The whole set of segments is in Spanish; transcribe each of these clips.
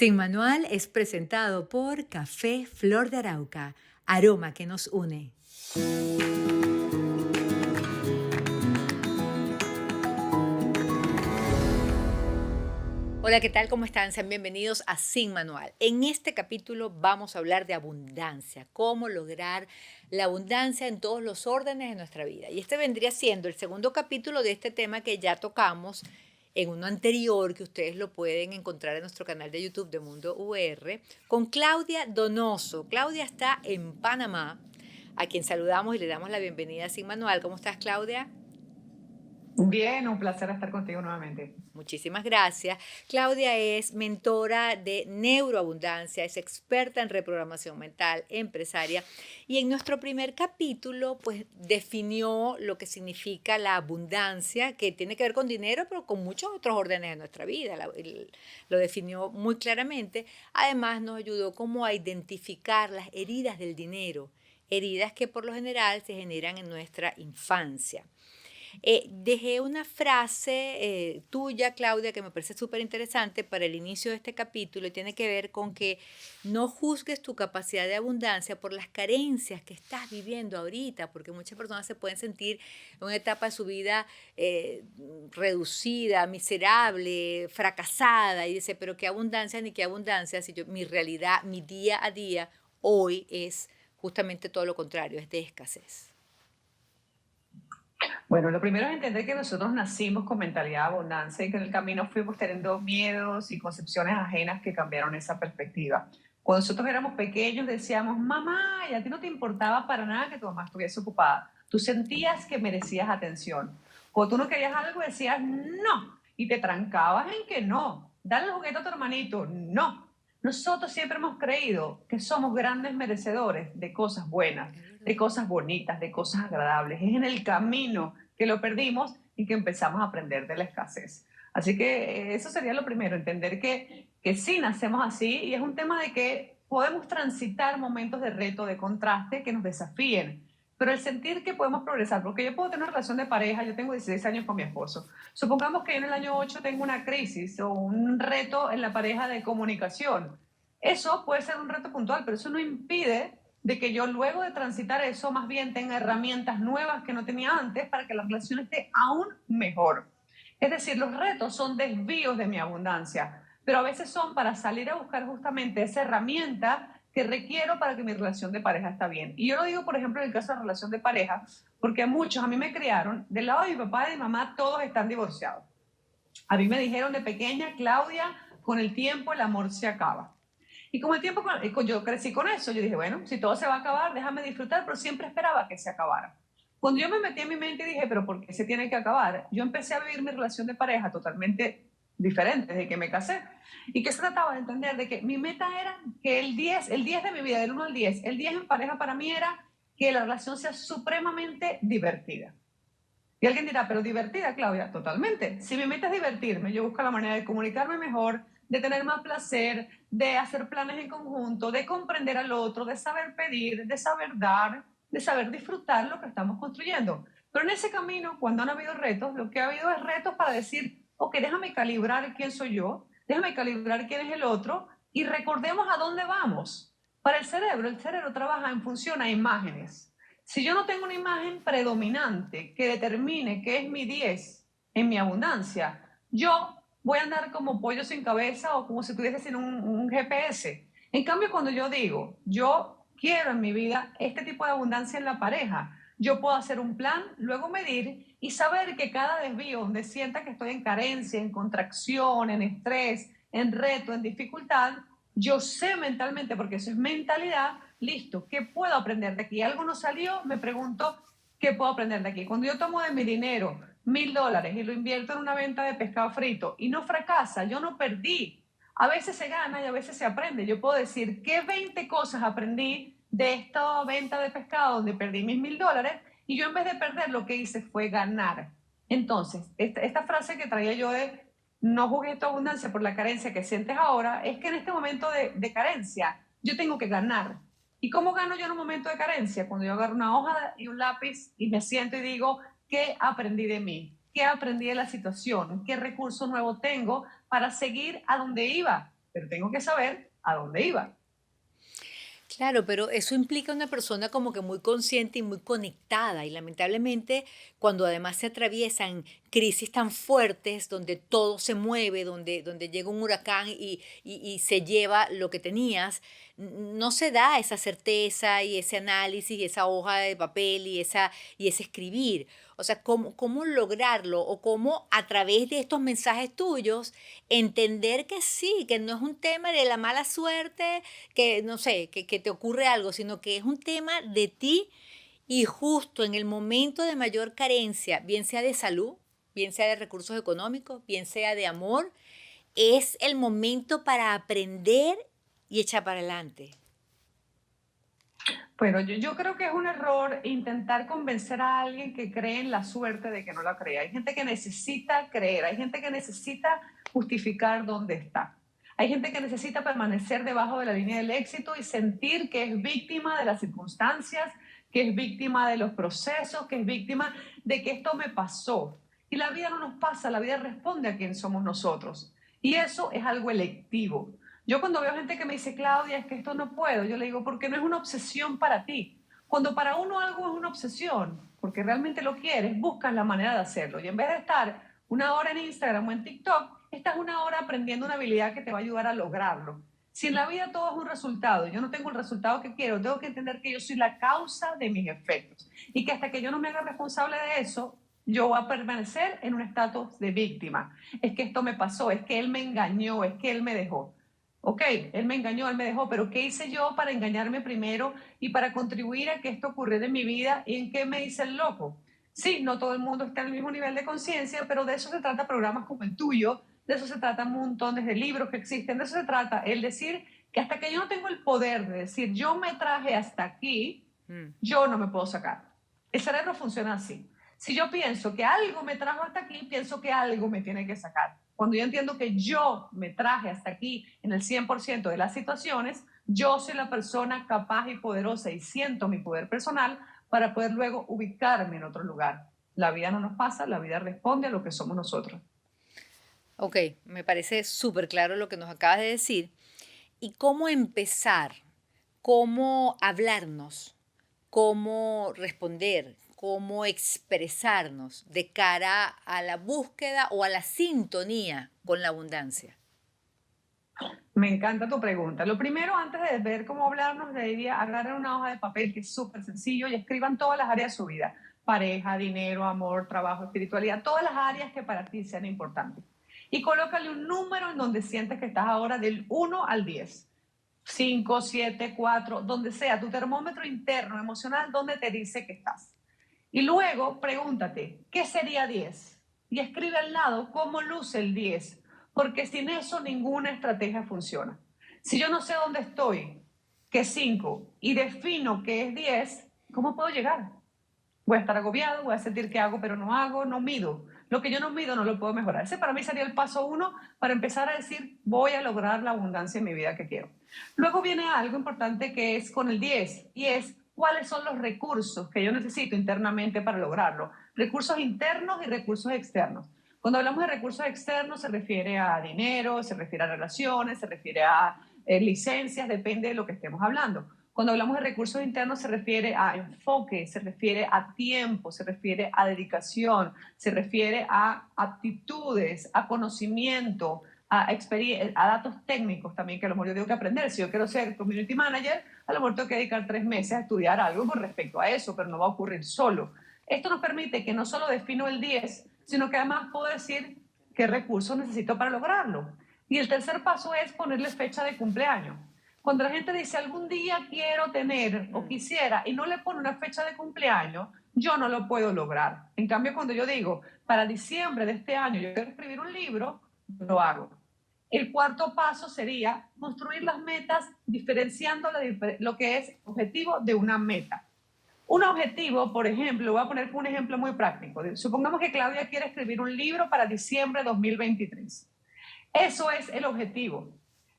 Sin Manual es presentado por Café Flor de Arauca, aroma que nos une. Hola, ¿qué tal? ¿Cómo están? Sean bienvenidos a Sin Manual. En este capítulo vamos a hablar de abundancia, cómo lograr la abundancia en todos los órdenes de nuestra vida. Y este vendría siendo el segundo capítulo de este tema que ya tocamos en uno anterior, que ustedes lo pueden encontrar en nuestro canal de YouTube de Mundo UR, con Claudia Donoso. Claudia está en Panamá, a quien saludamos y le damos la bienvenida a Sin Manual. ¿Cómo estás, Claudia? Bien, un placer estar contigo nuevamente. Muchísimas gracias. Claudia es mentora de neuroabundancia, es experta en reprogramación mental, empresaria, y en nuestro primer capítulo pues definió lo que significa la abundancia, que tiene que ver con dinero, pero con muchos otros órdenes de nuestra vida. Lo definió muy claramente. Además nos ayudó como a identificar las heridas del dinero, heridas que por lo general se generan en nuestra infancia. Dejé una frase tuya, Claudia, que me parece súper interesante para el inicio de este capítulo y tiene que ver con que no juzgues tu capacidad de abundancia por las carencias que estás viviendo ahorita, porque muchas personas se pueden sentir en una etapa de su vida reducida, miserable, fracasada y dice, pero qué abundancia ni qué abundancia si mi realidad, mi día a día hoy es justamente todo lo contrario, es de escasez. Bueno, lo primero es entender que nosotros nacimos con mentalidad de abundancia y que en el camino fuimos teniendo miedos y concepciones ajenas que cambiaron esa perspectiva. Cuando nosotros éramos pequeños decíamos, mamá, y a ti no te importaba para nada que tu mamá estuviese ocupada. Tú sentías que merecías atención. Cuando tú no querías algo decías, no, y te trancabas en que no. Dale el juguete a tu hermanito, no. Nosotros siempre hemos creído que somos grandes merecedores de cosas buenas, Es de verdad. cosas bonitas, de cosas agradables. Es en el camino que lo perdimos y que empezamos a aprender de la escasez. Así que eso sería lo primero, entender que sí nacemos así y es un tema de que podemos transitar momentos de reto, de contraste que nos desafíen, pero el sentir que podemos progresar, porque yo puedo tener una relación de pareja, yo tengo 16 años con mi esposo, supongamos que yo en el año 8 tengo una crisis o un reto en la pareja de comunicación, eso puede ser un reto puntual, pero eso no impide de que yo luego de transitar eso más bien tenga herramientas nuevas que no tenía antes para que la relación esté aún mejor. Es decir, los retos son desvíos de mi abundancia, pero a veces son para salir a buscar justamente esa herramienta que requiero para que mi relación de pareja está bien. Y yo lo digo, por ejemplo, en el caso de la relación de pareja, porque muchos a mí me criaron, del lado de mi papá y de mi mamá, todos están divorciados. A mí me dijeron de pequeña, Claudia, con el tiempo el amor se acaba. Y con el tiempo yo crecí con eso, yo dije, bueno, si todo se va a acabar, déjame disfrutar, pero siempre esperaba que se acabara. Cuando yo me metí en mi mente y dije, pero ¿por qué se tiene que acabar? Yo empecé a vivir mi relación de pareja totalmente diferente desde que me casé. ¿Y que se trataba de entender? De que mi meta era que el 10 de mi vida, del 1 al 10, el 10 en pareja para mí era que la relación sea supremamente divertida. Y alguien dirá, pero divertida, Claudia, totalmente. Si mi meta es divertirme, yo busco la manera de comunicarme mejor, de tener más placer, de hacer planes en conjunto, de comprender al otro, de saber pedir, de saber dar, de saber disfrutar lo que estamos construyendo. Pero en ese camino, cuando han habido retos, lo que ha habido es retos para decir, ok, déjame calibrar quién soy yo, déjame calibrar quién es el otro y recordemos a dónde vamos. Para el cerebro trabaja en función a imágenes. Si yo no tengo una imagen predominante que determine qué es mi 10 en mi abundancia, yo voy a andar como pollo sin cabeza o como si estuviese sin un GPS. En cambio, cuando yo digo, yo quiero en mi vida este tipo de abundancia en la pareja, yo puedo hacer un plan, luego medir y saber que cada desvío donde sienta que estoy en carencia, en contracción, en estrés, en reto, en dificultad, yo sé mentalmente, porque eso es mentalidad, listo, ¿qué puedo aprender de aquí? Algo no salió, me pregunto, ¿qué puedo aprender de aquí? Cuando yo tomo de mi dinero $1,000 y lo invierto en una venta de pescado frito y no fracasa, yo no perdí. A veces se gana y a veces se aprende. Yo puedo decir, ¿qué 20 cosas aprendí de esta venta de pescado donde perdí mis $1,000? Y yo en vez de perder, lo que hice fue ganar. Entonces, esta frase que traía yo de no juzgues tu abundancia por la carencia que sientes ahora, es que en este momento de carencia yo tengo que ganar. ¿Y cómo gano yo en un momento de carencia? Cuando yo agarro una hoja y un lápiz y me siento y digo, ¿qué aprendí de mí? ¿Qué aprendí de la situación? ¿Qué recurso nuevo tengo para seguir a donde iba? pero tengo que saber a dónde iba. Claro, pero eso implica una persona como que muy consciente y muy conectada y lamentablemente cuando además se atraviesan crisis tan fuertes donde todo se mueve, donde llega un huracán y se lleva lo que tenías, no se da esa certeza y ese análisis y esa hoja de papel y ese escribir. O sea, ¿cómo lograrlo o cómo a través de estos mensajes tuyos entender que sí, que no es un tema de la mala suerte, que no sé, que te ocurre algo, sino que es un tema de ti y justo en el momento de mayor carencia, bien sea de salud, bien sea de recursos económicos, bien sea de amor, es el momento para aprender y echar para adelante. Bueno, yo creo que es un error intentar convencer a alguien que cree en la suerte de que no la cree. Hay gente que necesita creer, hay gente que necesita justificar dónde está. Hay gente que necesita permanecer debajo de la línea del éxito y sentir que es víctima de las circunstancias, que es víctima de los procesos, que es víctima de que esto me pasó. Y la vida no nos pasa, la vida responde a quién somos nosotros. Y eso es algo electivo. Yo cuando veo gente que me dice, Claudia, es que esto no puedo, yo le digo, porque no es una obsesión para ti. Cuando para uno algo es una obsesión, porque realmente lo quieres, buscas la manera de hacerlo. Y en vez de estar una hora en Instagram o en TikTok, estás una hora aprendiendo una habilidad que te va a ayudar a lograrlo. Si en la vida todo es un resultado, yo no tengo el resultado que quiero, tengo que entender que yo soy la causa de mis efectos y que hasta que yo no me haga responsable de eso, yo voy a permanecer en un estatus de víctima. Es que esto me pasó, es que él me engañó, es que él me dejó. Ok, él me engañó, él me dejó, pero ¿qué hice yo para engañarme primero y para contribuir a que esto ocurriera en mi vida y en qué me hice el loco? Sí, no todo el mundo está en el mismo nivel de conciencia, pero de eso se trata programas como el tuyo, de eso se trata montones de libros que existen, de eso se trata el decir que hasta que yo no tengo el poder de decir yo me traje hasta aquí, Mm. yo no me puedo sacar. El cerebro funciona así. Si yo pienso que algo me trajo hasta aquí, pienso que algo me tiene que sacar. Cuando yo entiendo que yo me traje hasta aquí en el 100% de las situaciones, yo soy la persona capaz y poderosa y siento mi poder personal para poder luego ubicarme en otro lugar. La vida no nos pasa, la vida responde a lo que somos nosotros. Ok, me parece súper claro lo que nos acabas de decir. ¿Y cómo empezar? ¿Cómo hablarnos? ¿Cómo responder? ¿Cómo expresarnos de cara a la búsqueda o a la sintonía con la abundancia? Me encanta tu pregunta. Lo primero, antes de ver cómo hablarnos, le diría, agarren una hoja de papel que es súper sencillo y escriban todas las áreas de su vida. Pareja, dinero, amor, trabajo, espiritualidad, todas las áreas que para ti sean importantes. Y colócale un número en donde sientes que estás ahora del 1 al 10. 5, 7, 4, donde sea, tu termómetro interno, emocional, donde te dice que estás. Y luego pregúntate, ¿qué sería 10? Y escribe al lado cómo luce el 10, porque sin eso ninguna estrategia funciona. Si yo no sé dónde estoy, qué es 5, y defino qué es 10, ¿cómo puedo llegar? Voy a estar agobiado, voy a sentir que hago, pero no hago, no mido. Lo que yo no mido no lo puedo mejorar. Ese para mí sería el paso uno para empezar a decir, voy a lograr la abundancia en mi vida que quiero. Luego viene algo importante que es con el 10 y es cuáles son los recursos que yo necesito internamente para lograrlo. Recursos internos y recursos externos. Cuando hablamos de recursos externos se refiere a dinero, se refiere a relaciones, se refiere a licencias, depende de lo que estemos hablando. Cuando hablamos de recursos internos se refiere a enfoque, se refiere a tiempo, se refiere a dedicación, se refiere a aptitudes, a conocimiento, a datos técnicos también, que a lo mejor yo tengo que aprender. Si yo quiero ser community manager, a lo mejor tengo que dedicar 3 meses a estudiar algo con respecto a eso, pero no va a ocurrir solo. Esto nos permite que no solo defino el 10, sino que además puedo decir qué recursos necesito para lograrlo. Y el tercer paso es ponerle fecha de cumpleaños. Cuando la gente dice algún día quiero tener o Mm. quisiera y no le pone una fecha de cumpleaños, yo no lo puedo lograr. En cambio, cuando yo digo para diciembre de este año yo quiero escribir un libro, lo hago. El cuarto paso sería construir las metas diferenciando lo que es objetivo de una meta. Un objetivo, por ejemplo, voy a poner un ejemplo muy práctico. Supongamos que Claudia quiere escribir un libro para diciembre de 2023. Eso es el objetivo.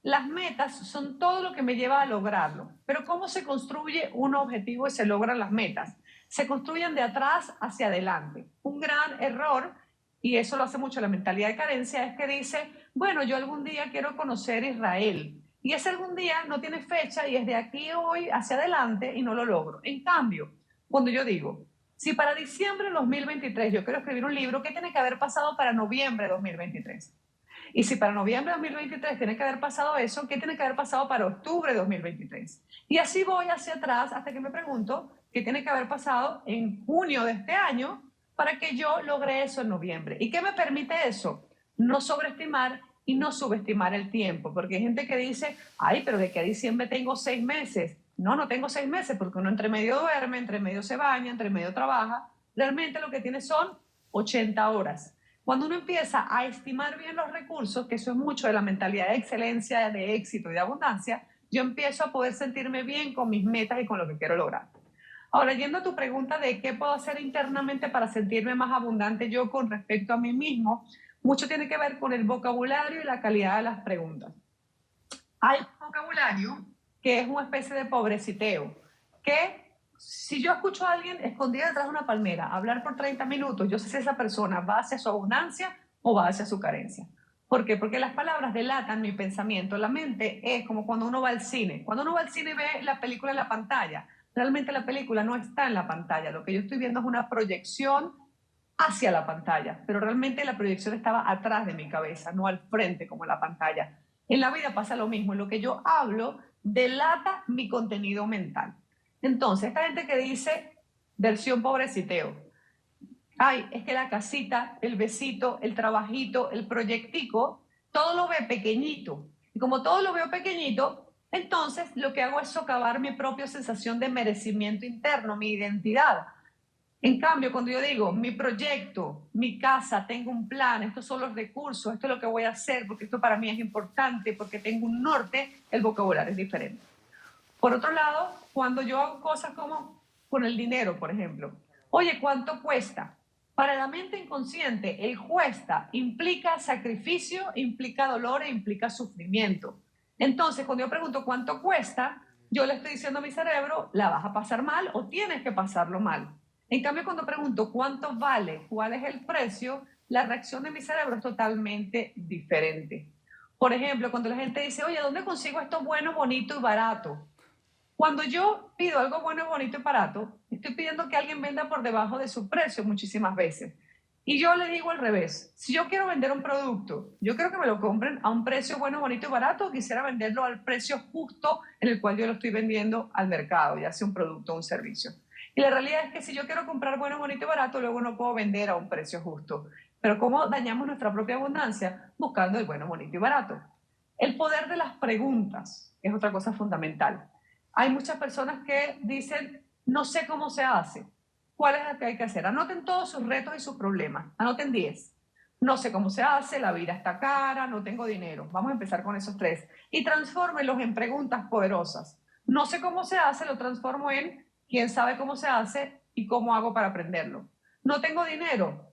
Las metas son todo lo que me lleva a lograrlo. Pero ¿cómo se construye un objetivo y se logran las metas? Se construyen de atrás hacia adelante. Un gran error, y eso lo hace mucho la mentalidad de carencia, es que dice, bueno, yo algún día quiero conocer Israel. Y ese algún día no tiene fecha y es de aquí hoy hacia adelante y no lo logro. En cambio, cuando yo digo, si para diciembre de 2023 yo quiero escribir un libro, ¿qué tiene que haber pasado para noviembre de 2023? Y si para noviembre de 2023 tiene que haber pasado eso, ¿qué tiene que haber pasado para octubre de 2023? Y así voy hacia atrás hasta que me pregunto qué tiene que haber pasado en junio de este año para que yo logre eso en noviembre. ¿Y qué me permite eso? No sobreestimar y no subestimar el tiempo, porque hay gente que dice, ay, pero de que a diciembre tengo 6 meses. No, no tengo 6 meses, porque uno entre medio duerme, entre medio se baña, entre medio trabaja. Realmente lo que tiene son 80 horas. Cuando uno empieza a estimar bien los recursos, que eso es mucho de la mentalidad de excelencia, de éxito y de abundancia, yo empiezo a poder sentirme bien con mis metas y con lo que quiero lograr. Ahora, yendo a tu pregunta de qué puedo hacer internamente para sentirme más abundante yo con respecto a mí mismo, mucho tiene que ver con el vocabulario y la calidad de las preguntas. Hay un vocabulario que es una especie de pobreciteo, que si yo escucho a alguien escondida detrás de una palmera hablar por 30 minutos, yo sé si esa persona va hacia su abundancia o va hacia su carencia. ¿Por qué? Porque las palabras delatan mi pensamiento. La mente es como cuando uno va al cine. Cuando uno va al cine y ve la película en la pantalla, realmente la película no está en la pantalla. Lo que yo estoy viendo es una proyección hacia la pantalla, pero realmente la proyección estaba atrás de mi cabeza, no al frente como la pantalla. En la vida pasa lo mismo, en lo que yo hablo delata mi contenido mental. Entonces, esta gente que dice versión pobreciteo, ay, es que la casita, el besito, el trabajito, el proyectico, todo lo ve pequeñito. Y como todo lo veo pequeñito, entonces lo que hago es socavar mi propia sensación de merecimiento interno, mi identidad. En cambio, cuando yo digo mi proyecto, mi casa, tengo un plan, estos son los recursos, esto es lo que voy a hacer, porque esto para mí es importante, porque tengo un norte, el vocabulario es diferente. Por otro lado, cuando yo hago cosas como con el dinero, por ejemplo, oye, ¿cuánto cuesta? Para la mente inconsciente, el cuesta implica sacrificio, implica dolor e implica sufrimiento. Entonces, cuando yo pregunto cuánto cuesta, yo le estoy diciendo a mi cerebro, la vas a pasar mal o tienes que pasarlo mal. En cambio, cuando pregunto cuánto vale, cuál es el precio, la reacción de mi cerebro es totalmente diferente. Por ejemplo, cuando la gente dice, oye, ¿dónde consigo esto bueno, bonito y barato? Cuando yo pido algo bueno, bonito y barato, estoy pidiendo que alguien venda por debajo de su precio muchísimas veces. Y yo le digo al revés, si yo quiero vender un producto, yo quiero que me lo compren a un precio bueno, bonito y barato, o quisiera venderlo al precio justo en el cual yo lo estoy vendiendo al mercado, ya sea un producto o un servicio. Y la realidad es que si yo quiero comprar bueno, bonito y barato, luego no puedo vender a un precio justo. Pero ¿cómo dañamos nuestra propia abundancia? Buscando el bueno, bonito y barato. El poder de las preguntas es otra cosa fundamental. Hay muchas personas que dicen, no sé cómo se hace. ¿Cuál es lo que hay que hacer? Anoten todos sus retos y sus problemas. Anoten 10. No sé cómo se hace, la vida está cara, no tengo dinero. Vamos a empezar con esos 3. Y transfórmelos en preguntas poderosas. No sé cómo se hace, lo transformo en quién sabe cómo se hace y cómo hago para aprenderlo. No tengo dinero.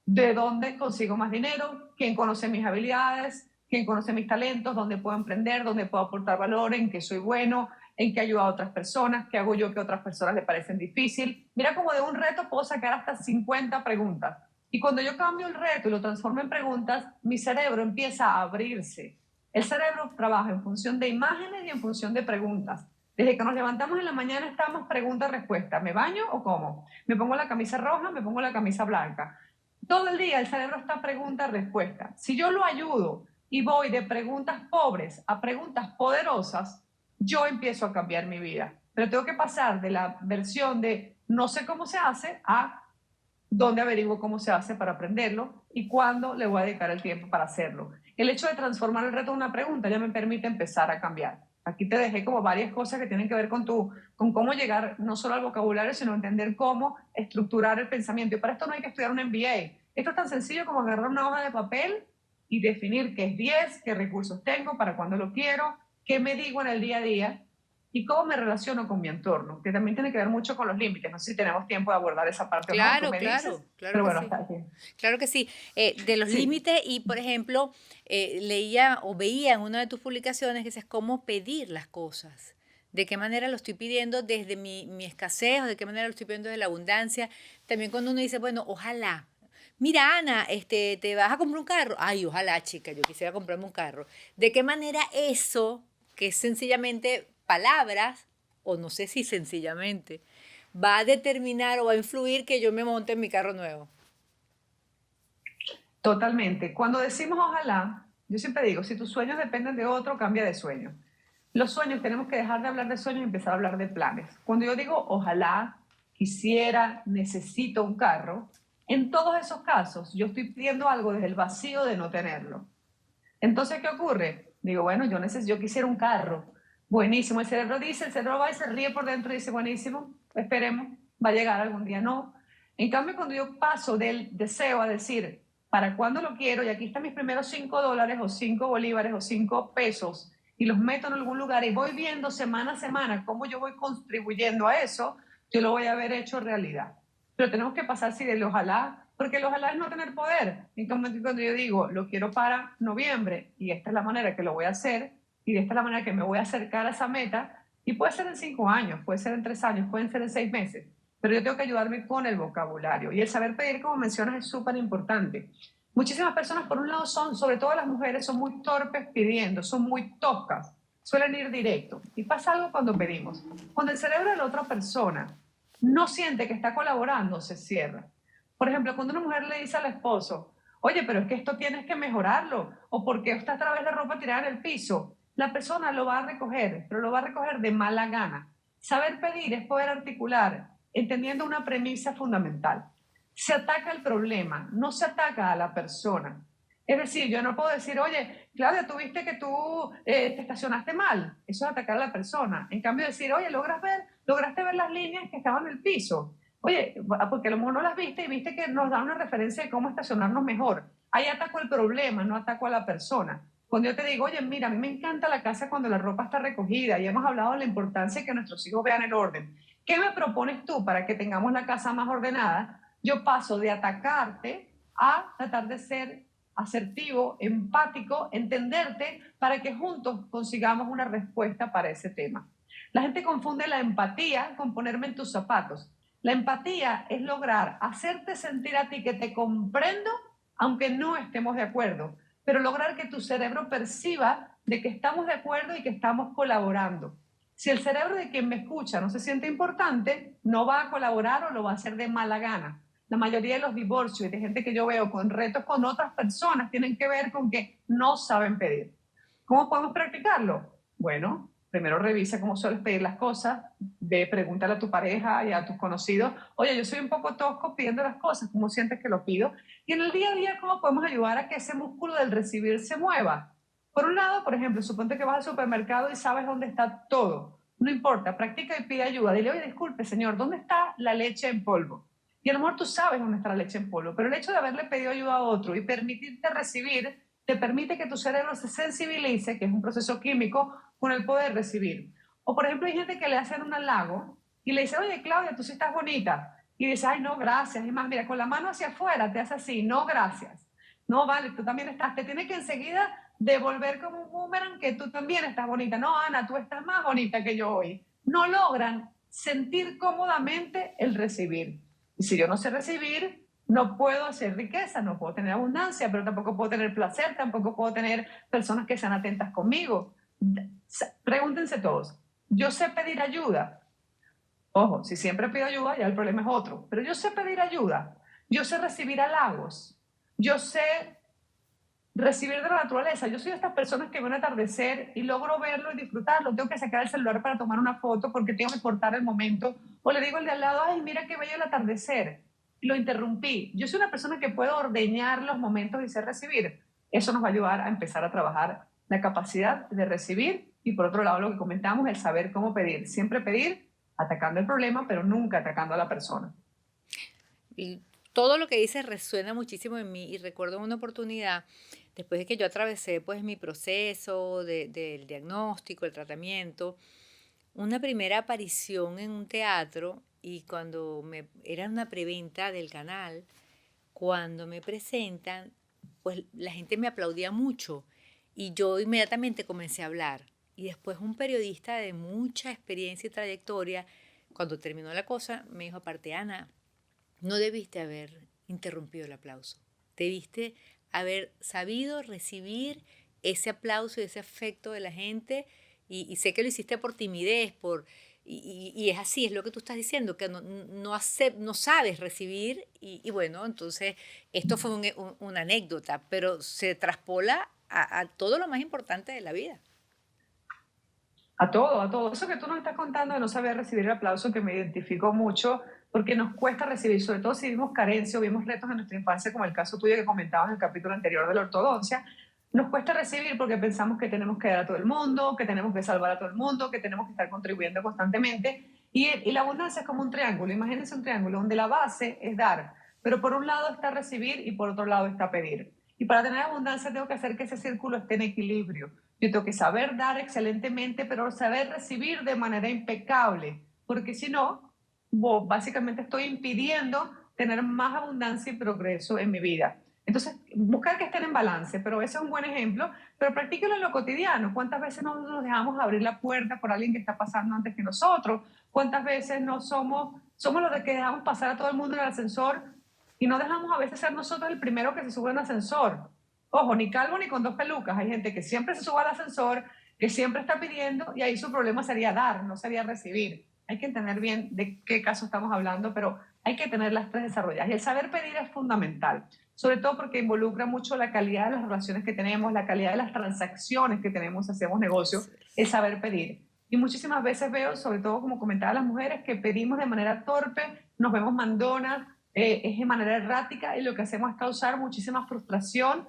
¿De dónde consigo más dinero? ¿Quién conoce mis habilidades? ¿Quién conoce mis talentos? ¿Dónde puedo emprender? ¿Dónde puedo aportar valor? ¿En qué soy bueno? ¿En qué ayudo a otras personas? ¿Qué hago yo que a otras personas le parecen difícil? Mira, como de un reto puedo sacar hasta 50 preguntas. Y cuando yo cambio el reto y lo transformo en preguntas, mi cerebro empieza a abrirse. El cerebro trabaja en función de imágenes y en función de preguntas. Desde que nos levantamos en la mañana estamos pregunta-respuesta. ¿Me baño o cómo? ¿Me pongo la camisa roja? ¿Me pongo la camisa blanca? Todo el día el cerebro está pregunta-respuesta. Si yo lo ayudo y voy de preguntas pobres a preguntas poderosas, yo empiezo a cambiar mi vida. Pero tengo que pasar de la versión de no sé cómo se hace a dónde averiguo cómo se hace para aprenderlo y cuándo le voy a dedicar el tiempo para hacerlo. El hecho de transformar el reto en una pregunta ya me permite empezar a cambiar. Aquí te dejé como varias cosas que tienen que ver con cómo llegar no solo al vocabulario, sino entender cómo estructurar el pensamiento. Y para esto no hay que estudiar un MBA. Esto es tan sencillo como agarrar una hoja de papel y definir qué es 10, qué recursos tengo, para cuándo lo quiero, qué me digo en el día a día y cómo me relaciono con mi entorno, que también tiene que ver mucho con los límites. No sé si tenemos tiempo de abordar esa parte o no, tú Claro, me dices, claro, claro pero que bueno, sí. hasta aquí. Claro que sí. De los Sí. límites y, por ejemplo, leía o veía en una de tus publicaciones que dices cómo pedir las cosas. De qué manera lo estoy pidiendo desde mi escasez o de qué manera lo estoy pidiendo desde la abundancia. También cuando uno dice, bueno, ojalá. mira, Ana, ¿te vas a comprar un carro? Ay, ojalá, chica, yo quisiera comprarme un carro. ¿De qué manera eso, que es sencillamente palabras, o no sé si sencillamente, va a determinar o va a influir que yo me monte en mi carro nuevo? Totalmente. Cuando decimos ojalá, yo siempre digo, si tus sueños dependen de otro, cambia de sueño. Los sueños, tenemos que dejar de hablar de sueños y empezar a hablar de planes. Cuando yo digo ojalá, quisiera, necesito un carro, en todos esos casos yo estoy pidiendo algo desde el vacío de no tenerlo. Entonces, ¿qué ocurre? Digo, bueno, yo quisiera un carro. Buenísimo. El cerebro dice, el cerebro va y se ríe por dentro y dice, buenísimo, esperemos, va a llegar algún día. No. En cambio, cuando yo paso del deseo a decir, ¿para cuándo lo quiero? Y aquí están mis primeros $5 o 5 bolívares o 5 pesos y los meto en algún lugar y voy viendo semana a semana cómo yo voy contribuyendo a eso, yo lo voy a haber hecho realidad. Pero tenemos que pasar así del ojalá, porque el ojalá es no tener poder. Entonces, cuando yo digo, lo quiero para noviembre, y esta es la manera que lo voy a hacer, y esta es la manera que me voy a acercar a esa meta, y puede ser en 5 años, puede ser en 3 años, pueden ser en 6 meses, pero yo tengo que ayudarme con el vocabulario. Y el saber pedir, como mencionas, es súper importante. Muchísimas personas, por un lado, sobre todo las mujeres, son muy torpes pidiendo, son muy toscas, suelen ir directo. Y pasa algo cuando pedimos. Cuando el cerebro de la otra persona no siente que está colaborando, se cierra. Por ejemplo, cuando una mujer le dice al esposo, oye, pero es que esto tienes que mejorarlo, o porque está a través de ropa tirada en el piso, la persona lo va a recoger, pero lo va a recoger de mala gana. Saber pedir es poder articular, entendiendo una premisa fundamental. Se ataca el problema, no se ataca a la persona. Es decir, yo no puedo decir, oye, Claudia, tú viste que tú te estacionaste mal. Eso es atacar a la persona. En cambio, decir, oye, lograste ver las líneas que estaban en el piso. Oye, porque a lo mejor no las viste y viste que nos da una referencia de cómo estacionarnos mejor. Ahí ataco el problema, no ataco a la persona. Cuando yo te digo, oye, mira, a mí me encanta la casa cuando la ropa está recogida y hemos hablado de la importancia de que nuestros hijos vean el orden. ¿Qué me propones tú para que tengamos la casa más ordenada? Yo paso de atacarte a tratar de ser asertivo, empático, entenderte para que juntos consigamos una respuesta para ese tema. La gente confunde la empatía con ponerme en tus zapatos. La empatía es lograr hacerte sentir a ti que te comprendo, aunque no estemos de acuerdo, pero lograr que tu cerebro perciba de que estamos de acuerdo y que estamos colaborando. Si el cerebro de quien me escucha no se siente importante, no va a colaborar o lo va a hacer de mala gana. La mayoría de los divorcios y de gente que yo veo con retos con otras personas tienen que ver con que no saben pedir. ¿Cómo podemos practicarlo? Bueno, primero revisa cómo sueles pedir las cosas, ve, pregúntale a tu pareja y a tus conocidos, oye, yo soy un poco tosco pidiendo las cosas, ¿cómo sientes que lo pido? Y en el día a día, ¿cómo podemos ayudar a que ese músculo del recibir se mueva? Por un lado, por ejemplo, suponte que vas al supermercado y sabes dónde está todo. No importa, practica y pide ayuda. Dile, oye, disculpe, señor, ¿dónde está la leche en polvo? Y a lo mejor tú sabes dónde está la leche en polvo, pero el hecho de haberle pedido ayuda a otro y permitirte recibir te permite que tu cerebro se sensibilice, que es un proceso químico, con el poder recibir. O por ejemplo, hay gente que le hacen un halago y le dice, oye, Claudia, tú sí estás bonita. Y dice, ay, no, gracias. Y más, mira, con la mano hacia afuera te hace así, no, gracias. No, vale, tú también estás. Te tiene que enseguida devolver como un boomerang que tú también estás bonita. No, Ana, tú estás más bonita que yo hoy. No logran sentir cómodamente el recibir. Y si yo no sé recibir, no puedo hacer riqueza, no puedo tener abundancia, pero tampoco puedo tener placer, tampoco puedo tener personas que sean atentas conmigo. Pregúntense todos, ¿yo sé pedir ayuda? Ojo, si siempre pido ayuda, ya el problema es otro. Pero yo sé pedir ayuda, yo sé recibir halagos, yo sé recibir de la naturaleza. Yo soy de estas personas que ven un atardecer y logro verlo y disfrutarlo. Tengo que sacar el celular para tomar una foto porque tengo que cortar el momento. O le digo al de al lado, ay, mira qué bello el atardecer. Y lo interrumpí. Yo soy una persona que puede ordeñar los momentos y sé recibir. Eso nos va a ayudar a empezar a trabajar la capacidad de recibir y por otro lado lo que comentamos, el saber cómo pedir. Siempre pedir atacando el problema, pero nunca atacando a la persona. Y todo lo que dices resuena muchísimo en mí y recuerdo una oportunidad, después de que yo atravesé pues mi proceso del diagnóstico, el tratamiento, una primera aparición en un teatro y era una preventa del canal, cuando me presentan, pues la gente me aplaudía mucho y yo inmediatamente comencé a hablar. Y después un periodista de mucha experiencia y trayectoria, cuando terminó la cosa, me dijo aparte, Ana, no debiste haber interrumpido el aplauso. Debiste haber sabido recibir ese aplauso y ese afecto de la gente, y sé que lo hiciste por timidez, y es así, es lo que tú estás diciendo, que no sabes recibir, y bueno, entonces esto fue una anécdota, pero se traspola a todo lo más importante de la vida. A todo, a todo. Eso que tú nos estás contando de no saber recibir el aplauso, que me identificó mucho, porque nos cuesta recibir, sobre todo si vimos carencia o vimos retos en nuestra infancia, como el caso tuyo que comentabas en el capítulo anterior de la ortodoncia. Nos cuesta recibir porque pensamos que tenemos que dar a todo el mundo, que tenemos que salvar a todo el mundo, que tenemos que estar contribuyendo constantemente. Y la abundancia es como un triángulo. Imagínense un triángulo donde la base es dar, pero por un lado está recibir y por otro lado está pedir. Y para tener abundancia tengo que hacer que ese círculo esté en equilibrio. Yo tengo que saber dar excelentemente, pero saber recibir de manera impecable, porque si no, básicamente estoy impidiendo tener más abundancia y progreso en mi vida. Entonces, buscar que estén en balance, pero ese es un buen ejemplo, pero practíquelo en lo cotidiano. ¿Cuántas veces no nos dejamos abrir la puerta por alguien que está pasando antes que nosotros? ¿Cuántas veces no somos los de que dejamos pasar a todo el mundo en el ascensor y no dejamos a veces ser nosotros el primero que se sube en el ascensor? Ojo, ni calvo ni con dos pelucas. Hay gente que siempre se sube al ascensor, que siempre está pidiendo, y ahí su problema sería dar, no sería recibir. Hay que entender bien de qué caso estamos hablando, pero hay que tener las tres desarrolladas. Y el saber pedir es fundamental, sobre todo porque involucra mucho la calidad de las relaciones que tenemos, la calidad de las transacciones que tenemos, hacemos negocio, el saber pedir. Y muchísimas veces veo, sobre todo como comentaban las mujeres, que pedimos de manera torpe, nos vemos mandonas, es de manera errática, y lo que hacemos es causar muchísima frustración.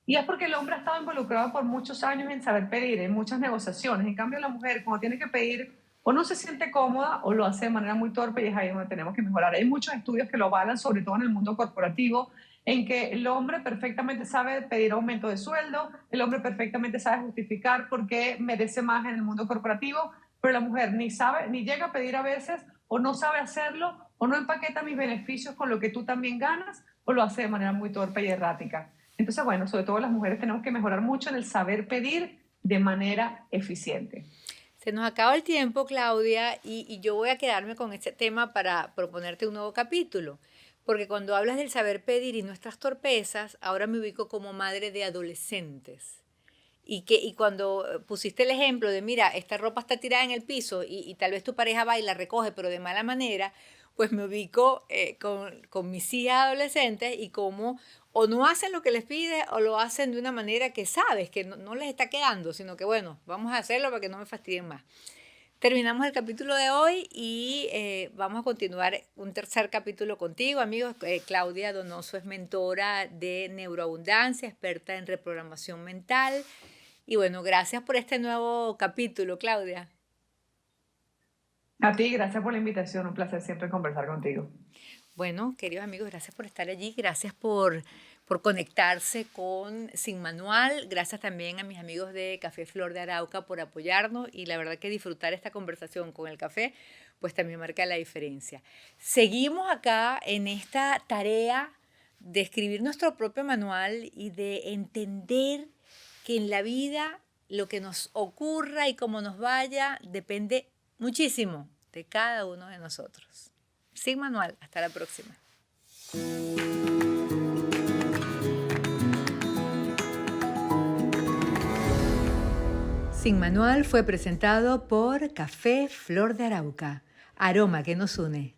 Y es porque el hombre ha estado involucrado por muchos años en saber pedir, en muchas negociaciones. En cambio, la mujer, cuando tiene que pedir, o no se siente cómoda o lo hace de manera muy torpe, y es ahí donde tenemos que mejorar. Hay muchos estudios que lo avalan, sobre todo en el mundo corporativo, en que el hombre perfectamente sabe pedir aumento de sueldo, el hombre perfectamente sabe justificar por qué merece más en el mundo corporativo, pero la mujer ni sabe, ni llega a pedir a veces, o no sabe hacerlo, o no empaqueta mis beneficios con lo que tú también ganas, o lo hace de manera muy torpe y errática. Entonces, bueno, sobre todo las mujeres tenemos que mejorar mucho en el saber pedir de manera eficiente. Se nos acaba el tiempo, Claudia, y yo voy a quedarme con este tema para proponerte un nuevo capítulo, porque cuando hablas del saber pedir y nuestras torpezas, ahora me ubico como madre de adolescentes. Y cuando pusiste el ejemplo de, mira, esta ropa está tirada en el piso y tal vez tu pareja va y la recoge, pero de mala manera, pues me ubico con mis hijas adolescentes y cómo o no hacen lo que les pide o lo hacen de una manera que sabes que no les está quedando, sino que bueno, vamos a hacerlo para que no me fastidien más. Terminamos el capítulo de hoy y vamos a continuar un tercer capítulo contigo, amigos. Claudia Donoso es mentora de neuroabundancia, experta en reprogramación mental. Y bueno, gracias por este nuevo capítulo, Claudia. A ti, gracias por la invitación. Un placer siempre conversar contigo. Bueno, queridos amigos, gracias por estar allí, gracias por conectarse con Sin Manual, gracias también a mis amigos de Café Flor de Arauca por apoyarnos, y la verdad que disfrutar esta conversación con el café pues también marca la diferencia. Seguimos acá en esta tarea de escribir nuestro propio manual y de entender que en la vida lo que nos ocurra y cómo nos vaya depende muchísimo de cada uno de nosotros. Sin Manual, hasta la próxima. Sin Manual fue presentado por Café Flor de Arauca, aroma que nos une.